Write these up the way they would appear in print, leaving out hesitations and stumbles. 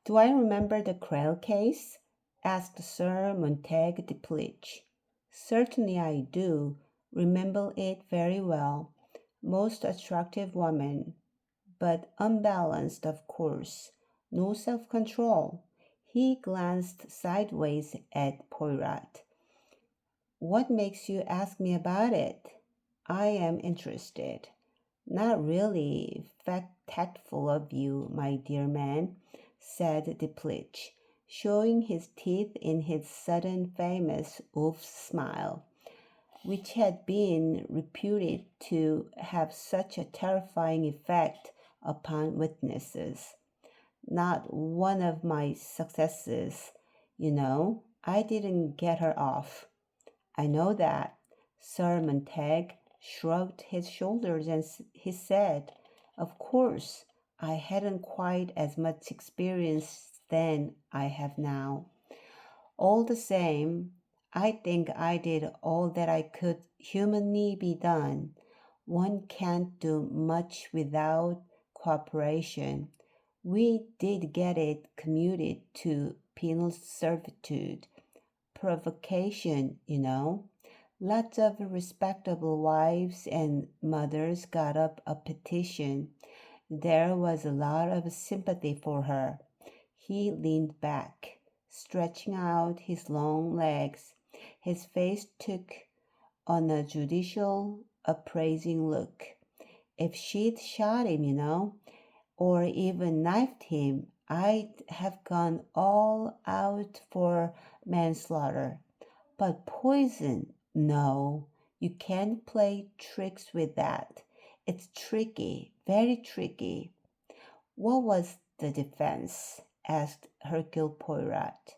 Do I remember the Krell case? Asked Sir Montague Deplich. Certainly I do. Remember it very well. Most attractive woman, but unbalanced, of course. No self control. He glanced sideways at Poirot. What makes you ask me about it? I am interested. Not really tactful of you, my dear man, said Deplich, showing his teeth in his sudden famous oof smile, which had been reputed to have such a terrifying effect upon witnesses. Not one of my successes, you know. I didn't get her off. I know that. Sir Montague shrugged his shoulders and he said, Of course, I hadn't quite as much experience then I have now. All the same, I think I did all that I could humanly be done. One can't do much without cooperation. We did get it commuted to penal servitude. Provocation, you know. Lots of respectable wives and mothers got up a petition. There was a lot of sympathy for her. He leaned back, stretching out his long legs. His face took on a judicial, appraising look. If she'd shot him, you know, or even knifed him, I'd have gone all out for manslaughter. But poison, no, you can't play tricks with that. It's tricky, very tricky. What was the defense? Asked Hercule Poirot.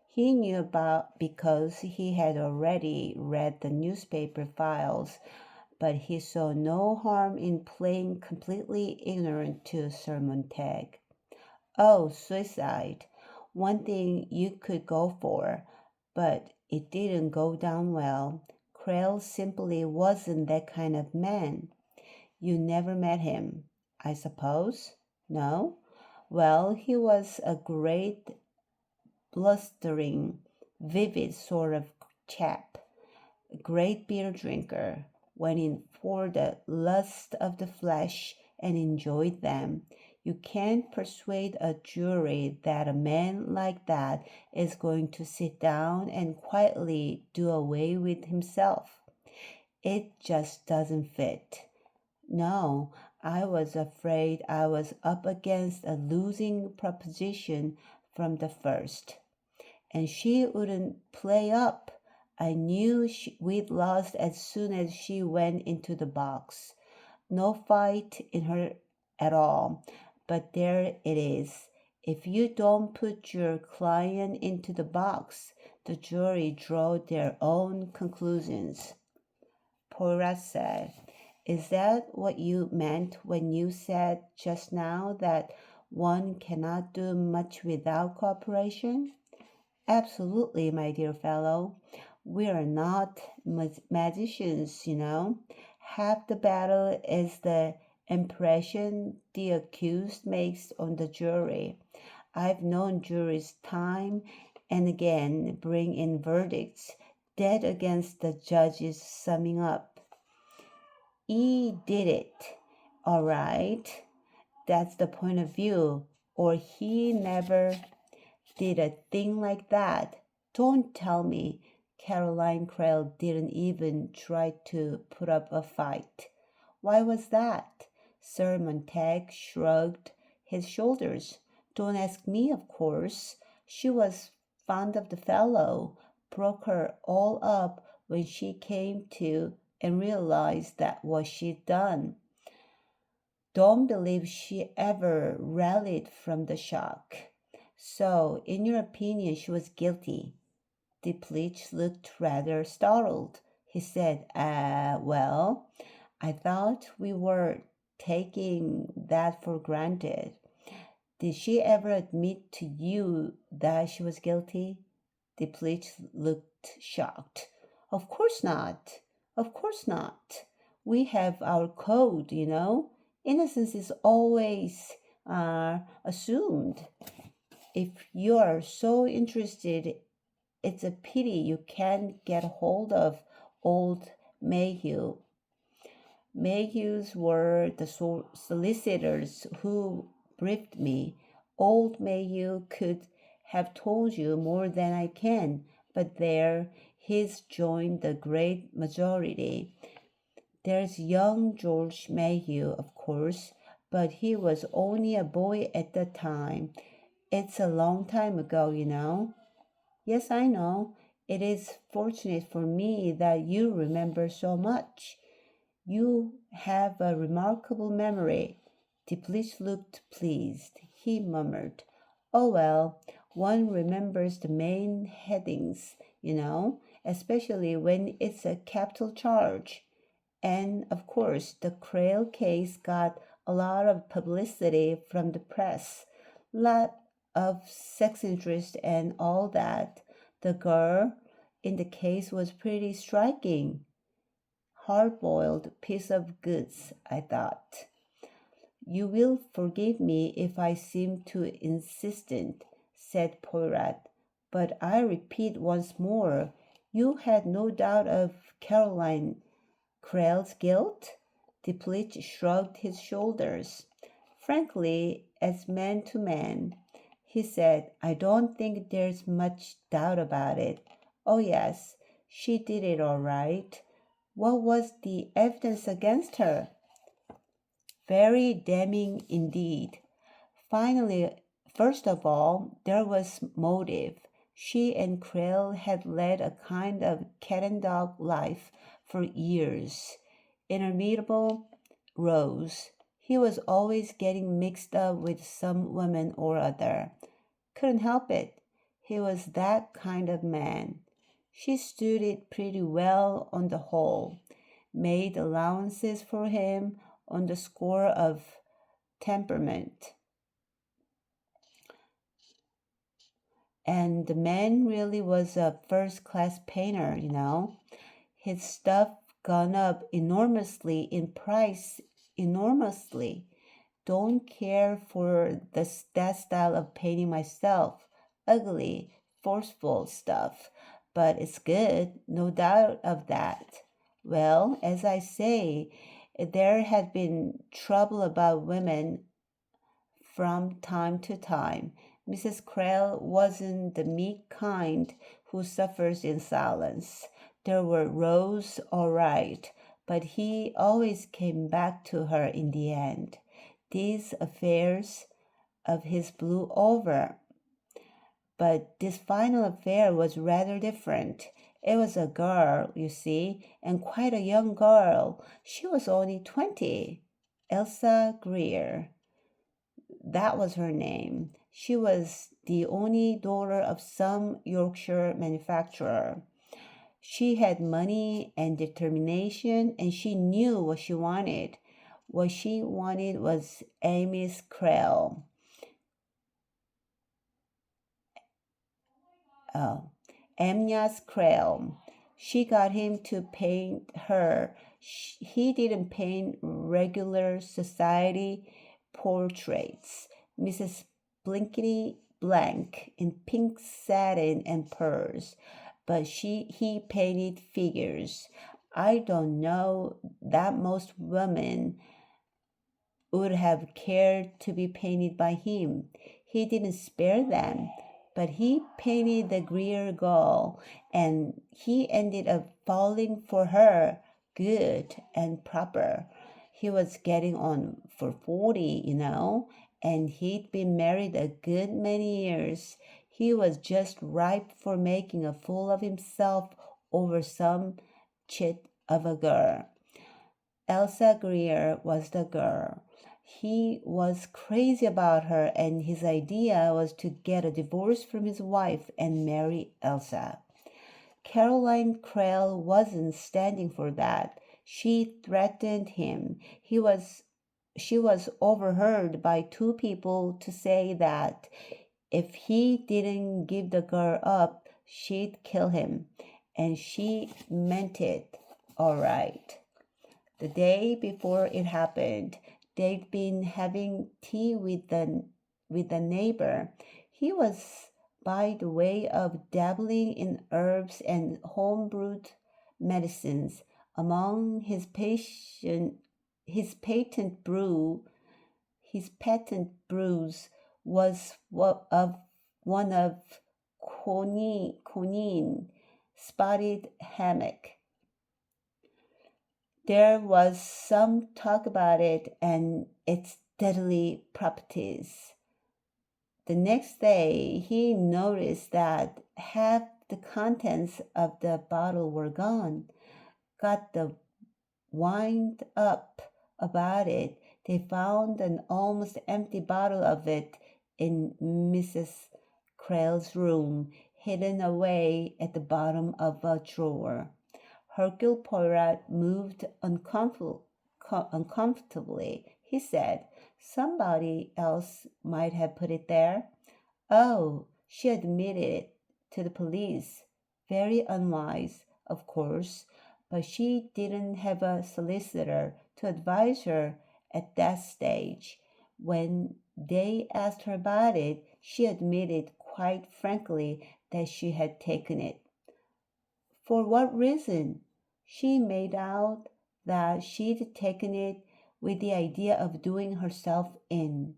He knew about because he had already read the newspaper files, but he saw no harm in playing completely ignorant to Sir Montague. Oh, suicide. One thing you could go for, but it didn't go down well. Krell simply wasn't that kind of man. You never met him, I suppose? No? Well, he was a great, blustering, vivid sort of chap, a great beer drinker, went in for the lust of the flesh and enjoyed them. You can't persuade a jury that a man like that is going to sit down and quietly do away with himself. It just doesn't fit. No, I was afraid I was up against a losing proposition from the first. And she wouldn't play up. I knew we'd lost as soon as she went into the box. No fight in her at all. But there it is. If you don't put your client into the box, the jury draw their own conclusions. Poirot said, Is that what you meant when you said just now that one cannot do much without cooperation? Absolutely, my dear fellow. We are not magicians, you know. Half the battle is the impression the accused makes on the jury. I've known juries time and again bring in verdicts dead against the judge's summing up. He did it. All right. That's the point of view. Or he never did a thing like that. Don't tell me Caroline Krell didn't even try to put up a fight. Why was that? Sir Montague shrugged his shoulders. Don't ask me, of course. She was fond of the fellow, broke her all up when she came to and realized that what she'd done. Don't believe she ever rallied from the shock. So, in your opinion, she was guilty? Deplich looked rather startled. He said, well, I thought we were taking that for granted. Did she ever admit to you that she was guilty? Deplich looked shocked. Of course not. Of course not. We have our code, you know. Innocence is always assumed. If you are so interested, it's a pity you can't get hold of old Mayhew. Mayhews were the solicitors who briefed me. Old Mayhew could have told you more than I can, but there, he's joined the great majority. There's young George Mayhew, of course, but he was only a boy at the time. It's a long time ago, you know. Yes, I know. It is fortunate for me that you remember so much. You have a remarkable memory. Diplich looked pleased. He murmured, "Oh well, one remembers the main headings, you know, especially when it's a capital charge. And of course, the Crail case got a lot of publicity from the press. Lot of sex interest and all that. The girl in the case was pretty striking. Hard-boiled piece of goods, I thought. You will forgive me if I seem too insistent, said Poirot, but I repeat once more, you had no doubt of Caroline Crail's guilt? Diplich shrugged his shoulders. Frankly, as man to man, he said, I don't think there's much doubt about it. Oh, yes, she did it all right. What was the evidence against her? Very damning indeed. Finally, first of all, there was motive. She and Crail had led a kind of cat and dog life for years. Interminable rows. He was always getting mixed up with some woman or other. Couldn't help it. He was that kind of man. She stood it pretty well on the whole, made allowances for him on the score of temperament. And the man really was a first-class painter, you know. His stuff gone up enormously in price, enormously. Don't care for that style of painting myself. Ugly, forceful stuff. But it's good, no doubt of that. Well, as I say, there had been trouble about women from time to time. Mrs. Crail wasn't the meek kind who suffers in silence. There were rows, all right, but he always came back to her in the end. These affairs of his blew over. But this final affair was rather different. It was a girl, you see, and quite a young girl. She was only 20. Elsa Greer. That was her name. She was the only daughter of some Yorkshire manufacturer. She had money and determination, and she knew what she wanted. What she wanted was Amy's Crail. Amyas Crail. She got him to paint her. He didn't paint regular society portraits. Mrs. Blinkety Blank in pink satin and pearls, but he painted figures. I don't know that most women would have cared to be painted by him. He didn't spare them, but he painted the Greer girl, and he ended up falling for her good and proper. He was getting on for 40, you know, and he'd been married a good many years. He was just ripe for making a fool of himself over some chit of a girl. Elsa Greer was the girl. He was crazy about her, and his idea was to get a divorce from his wife and marry Elsa. Caroline Crail wasn't standing for that. She threatened him. She was overheard by two people to say that if he didn't give the girl up, she'd kill him. And she meant it, all right. The day before it happened, they'd been having tea with the neighbor. He was by the way of dabbling in herbs and home-brewed medicines. Among his patent brew, his patent brews was one of quinine, spotted hammock. There was some talk about it and its deadly properties. The next day, he noticed that half the contents of the bottle were gone. Got the wind up about it. They found an almost empty bottle of it in Mrs. Krell's room, hidden away at the bottom of a drawer. Hercule Poirot moved uncomfortably. He said, "Somebody else might have put it there." "Oh," she admitted it to the police. Very unwise, of course, but she didn't have a solicitor to advise her at that stage. When they asked her about it, she admitted quite frankly that she had taken it. For what reason? She made out that she'd taken it with the idea of doing herself in.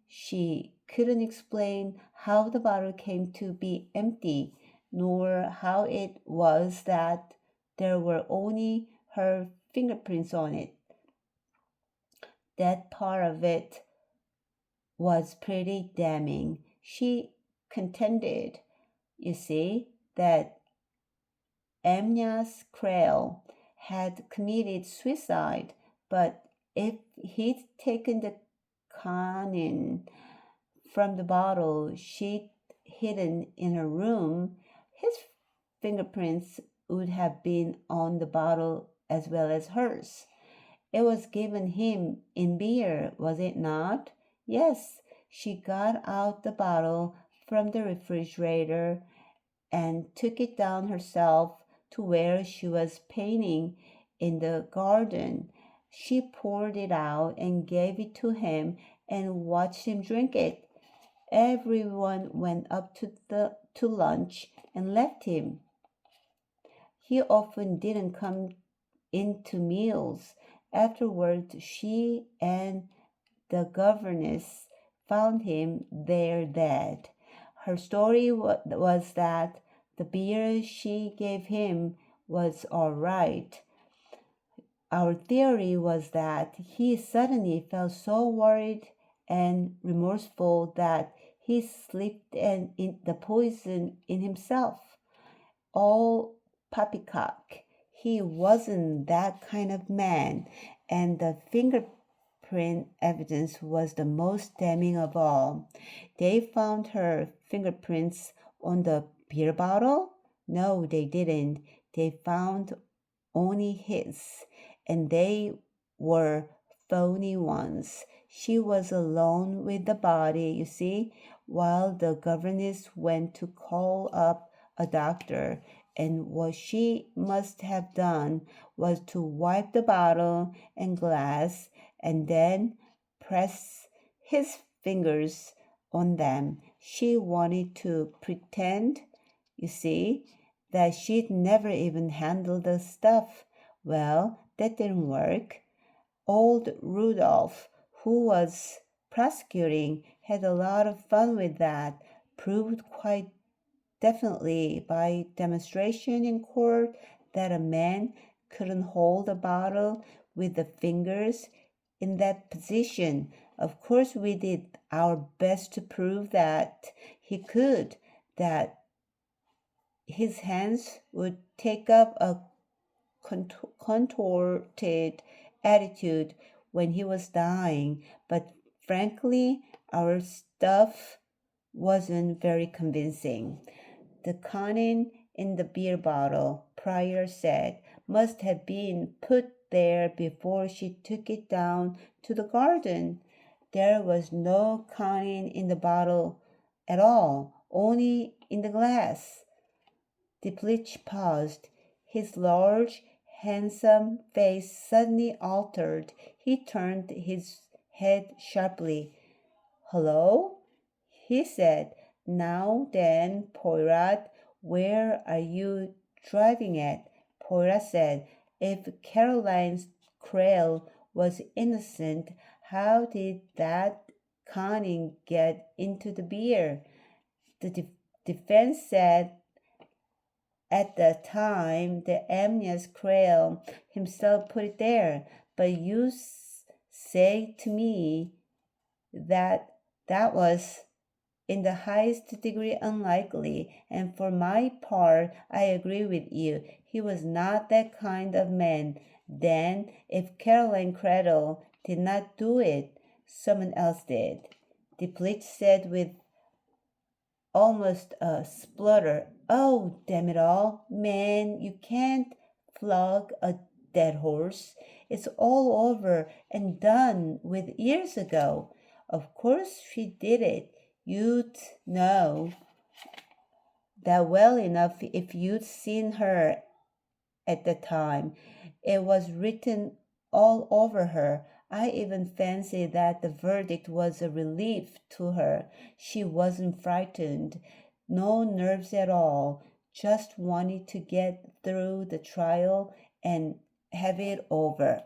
She couldn't explain how the bottle came to be empty, nor how it was that there were only her fingerprints on it. That part of it was pretty damning. She contended, you see, that Amyas Krell had committed suicide, but if he'd taken the quinine from the bottle she'd hidden in her room, his fingerprints would have been on the bottle as well as hers. It was given him in beer, was it not? Yes, she got out the bottle from the refrigerator and took it down herself to where she was painting in the garden. She poured it out and gave it to him and watched him drink it. Everyone went up to lunch and left him. He often didn't come in to meals. Afterwards, she and the governess found him there dead. Her story was that the beer she gave him was all right. Our theory was that he suddenly felt so worried and remorseful that he slipped in the poison in himself. All poppycock. He wasn't that kind of man, and the fingerprint evidence was the most damning of all. They found her fingerprints on the beer bottle? No, they didn't. They found only his, and they were phony ones. She was alone with the body, you see, while the governess went to call up a doctor, and what she must have done was to wipe the bottle and glass and then press his fingers on them. She wanted to pretend, you see, that she'd never even handled the stuff. Well, that didn't work. Old Rudolph, who was prosecuting, had a lot of fun with that, proved quite definitely by demonstration in court that a man couldn't hold a bottle with the fingers in that position. Of course, we did our best to prove that he could, that his hands would take up a contorted attitude when he was dying, but frankly, our stuff wasn't very convincing. The quinine in the beer bottle, Pryor said, must have been put there before she took it down to the garden. There was no quinine in the bottle at all, only in the glass. Diplich paused. His large, handsome face suddenly altered. He turned his head sharply. "Hello?" he said. Now then, Poirot, where are you driving at? Poirot said, if Caroline Crale was innocent, how did that conning get into the beer? The defense said at the time the Amnias Crale himself put it there, but you say to me that that was in the highest degree unlikely, and for my part, I agree with you. He was not that kind of man. Then, if Caroline Cradle did not do it, someone else did. Deplich said with almost a splutter, oh, damn it all, man, you can't flog a dead horse. It's all over and done with years ago. Of course she did it. You'd know that well enough if you'd seen her at the time. It was written all over her. I even fancy that the verdict was a relief to her. She wasn't frightened, no nerves at all, just wanted to get through the trial and have it over.